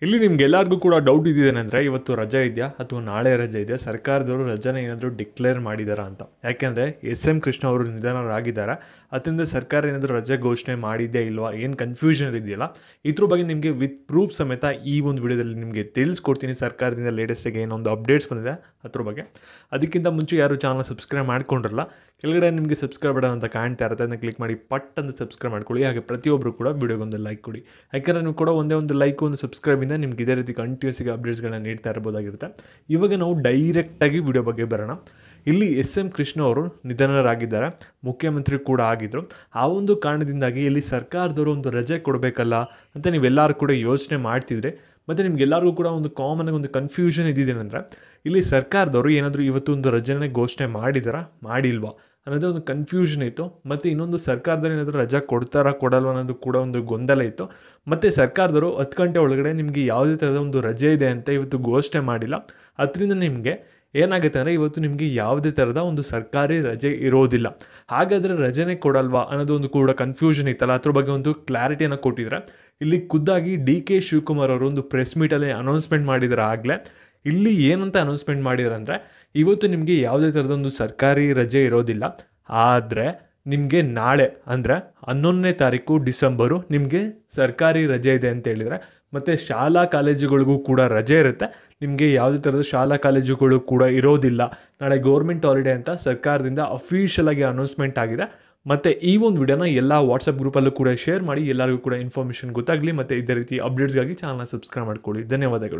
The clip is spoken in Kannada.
ಇಲ್ಲಿ ನಿಮ್ಗೆಲ್ಲರಿಗೂ ಕೂಡ ಡೌಟ್ ಇದೇನೆಂದರೆ ಇವತ್ತು ರಜೆ ಇದೆಯಾ ಅಥವಾ ನಾಳೆ ರಜೆ ಇದೆಯಾ, ಸರ್ಕಾರದವರು ರಜೆನ ಏನಾದರೂ ಡಿಕ್ಲೇರ್ ಮಾಡಿದಾರಾ ಅಂತ. ಯಾಕೆಂದರೆ ಎಸ್ ಕೃಷ್ಣ ಅವರು ನಿಧನರಾಗಿದ್ದಾರೆ, ಅದರಿಂದ ಸರ್ಕಾರ ಏನಾದರೂ ರಜೆ ಘೋಷಣೆ ಮಾಡಿದ್ದೇ ಇಲ್ವಾ, ಏನು ಕನ್ಫ್ಯೂಷನ್ ಇದೆಯಲ್ಲ, ಇದ್ರ ಬಗ್ಗೆ ನಿಮಗೆ ವಿತ್ ಪ್ರೂಫ್ ಸಮೇತ ಈ ಒಂದು ವಿಡಿಯೋದಲ್ಲಿ ನಿಮಗೆ ತಿಳಿಸ್ಕೊಡ್ತೀನಿ. ಸರ್ಕಾರದಿಂದ ಲೇಟೆಸ್ಟಾಗಿ ಏನೊಂದು ಅಪ್ಡೇಟ್ಸ್ ಬಂದಿದೆ ಅದ್ರ ಬಗ್ಗೆ. ಅದಕ್ಕಿಂತ ಮುಂಚೆ ಯಾರು ಚಾನಲ್ ಸಬ್ಸ್ಕ್ರೈಬ್ ಮಾಡ್ಕೊಂಡಿರಲ್ಲ, ಕೆಳಗಡೆ ನಿಮಗೆ ಸಬ್ಸ್ಕ್ರೈಬ್ ಬಟನ್ ಅಂತ ಕಾಣ್ತಾ ಇರುತ್ತೆ, ಅದನ್ನು ಕ್ಲಿಕ್ ಮಾಡಿ ಪಟ್ ಅಂತ ಸಬ್ಸ್ಕ್ರೈಬ್ ಮಾಡ್ಕೊಳ್ಳಿ. ಹಾಗೆ ಪ್ರತಿಯೊಬ್ಬರು ಕೂಡ ವಿಡಿಯೋಗೊಂದು ಲೈಕ್ ಕೊಡಿ. ಯಾಕೆಂದರೆ ನೀವು ಕೂಡ ಒಂದೇ ಒಂದು ಲೈಕ್ ಒಂದು ಸಬ್ಸ್ಕ್ರೈಬಿಂದ ನಿಮ್ಗೆ ಇದೇ ರೀತಿ ಕಂಟಿನ್ಯೂಸ್ ಅಪ್ಡೇಟ್ಸ್ಗಳನ್ನ ನೀಡ್ತಾ ಇರ್ಬೋದಾಗಿರುತ್ತೆ. ಇವಾಗ ನಾವು ಡೈರೆಕ್ಟಾಗಿ ವಿಡಿಯೋ ಬಗ್ಗೆ ಬರೋಣ. ಇಲ್ಲಿ ಎಸ್ ಕೃಷ್ಣ ಅವರು ನಿಧನರಾಗಿದ್ದಾರೆ, ಮುಖ್ಯಮಂತ್ರಿ ಕೂಡ ಆಗಿದ್ದರು. ಆ ಒಂದು ಕಾರಣದಿಂದಾಗಿ ಇಲ್ಲಿ ಸರ್ಕಾರದವರು ಒಂದು ರಜೆ ಕೊಡಬೇಕಲ್ಲ ಅಂತ ನೀವೆಲ್ಲರೂ ಕೂಡ ಯೋಚನೆ ಮಾಡ್ತಿದ್ರೆ, ಮತ್ತು ನಿಮ್ಗೆಲ್ಲರಿಗೂ ಕೂಡ ಒಂದು ಕಾಮನ್ ಒಂದು ಕನ್ಫ್ಯೂಷನ್ ಇದ್ದಿದ್ದೇನೆಂದರೆ ಇಲ್ಲಿ ಸರ್ಕಾರದವರು ಏನಾದರೂ ಇವತ್ತು ಒಂದು ರಜೆನೇ ಘೋಷಣೆ ಮಾಡಿದಾರಾ ಮಾಡಿಲ್ವಾ ಅನ್ನೋದೇ ಒಂದು ಕನ್ಫ್ಯೂಷನ್ ಇತ್ತು. ಮತ್ತು ಇನ್ನೊಂದು ಸರ್ಕಾರದಲ್ಲಿ ಏನಾದರೂ ರಜೆ ಕೊಡ್ತಾರಾ ಕೊಡಲ್ವ ಅನ್ನೋದು ಕೂಡ ಒಂದು ಗೊಂದಲ ಇತ್ತು. ಮತ್ತು ಸರ್ಕಾರದವರು 10 ಗಂಟೆ ಒಳಗಡೆ ನಿಮಗೆ ಯಾವುದೇ ಥರದ ಒಂದು ರಜೆ ಇದೆ ಅಂತ ಇವತ್ತು ಘೋಷಣೆ ಮಾಡಿಲ್ಲ. ಅದರಿಂದ ನಿಮಗೆ ಏನಾಗುತ್ತೆ ಅಂದರೆ ಇವತ್ತು ನಿಮಗೆ ಯಾವುದೇ ಥರದ ಒಂದು ಸರ್ಕಾರಿ ರಜೆ ಇರೋದಿಲ್ಲ. ಹಾಗಾದರೆ ರಜೆನೇ ಕೊಡಲ್ವಾ ಅನ್ನೋದು ಒಂದು ಕೂಡ ಕನ್ಫ್ಯೂಷನ್ ಇತ್ತಲ್ಲ, ಅದ್ರ ಬಗ್ಗೆ ಒಂದು ಕ್ಲಾರಿಟಿಯನ್ನು ಕೊಟ್ಟಿದ್ದಾರೆ. ಇಲ್ಲಿ ಖುದ್ದಾಗಿ DK ಶಿವಕುಮಾರ್ ಅವರು ಒಂದು ಪ್ರೆಸ್ ಮೀಟಲ್ಲಿ ಅನೌನ್ಸ್ಮೆಂಟ್ ಮಾಡಿದ್ದಾರೆ. ಆಗಲೇ ಇಲ್ಲಿ ಏನಂತ ಅನೌನ್ಸ್ಮೆಂಟ್ ಮಾಡಿದ್ದಾರೆ ಅಂದರೆ ಇವತ್ತು ನಿಮಗೆ ಯಾವುದೇ ಥರದ ಒಂದು ಸರ್ಕಾರಿ ರಜೆ ಇರೋದಿಲ್ಲ, ಆದರೆ ನಿಮಗೆ ನಾಳೆ ಅಂದರೆ 11ನೇ ತಾರೀಕು ಡಿಸೆಂಬರು ನಿಮಗೆ ಸರ್ಕಾರಿ ರಜೆ ಇದೆ ಅಂತ ಹೇಳಿದರೆ, ಮತ್ತು ಶಾಲಾ ಕಾಲೇಜುಗಳಿಗೂ ಕೂಡ ರಜೆ ಇರುತ್ತೆ. ನಿಮಗೆ ಯಾವುದೇ ಥರದ ಶಾಲಾ ಕಾಲೇಜುಗಳು ಕೂಡ ಇರೋದಿಲ್ಲ, ನಾಳೆ ಗೌರ್ಮೆಂಟ್ ಹಾಲಿಡೇ ಅಂತ ಸರ್ಕಾರದಿಂದ ಅಫಿಷಿಯಲಾಗಿ ಅನೌನ್ಸ್ಮೆಂಟ್ ಆಗಿದೆ. ಮತ್ತು ಈ ಒಂದು ವಿಡಿಯೋನ ಎಲ್ಲ ವಾಟ್ಸಪ್ ಗ್ರೂಪಲ್ಲೂ ಕೂಡ ಶೇರ್ ಮಾಡಿ, ಎಲ್ಲರಿಗೂ ಕೂಡ ಇನ್ಫಾರ್ಮೇಷನ್ ಗೊತ್ತಾಗಲಿ. ಮತ್ತು ಇದೇ ರೀತಿ ಅಪ್ಡೇಟ್ಸ್ಗಾಗಿ ಚಾನಲ್ನ ಸಬ್ಸ್ಕ್ರೈಬ್ ಮಾಡ್ಕೊಳ್ಳಿ. ಧನ್ಯವಾದಗಳು.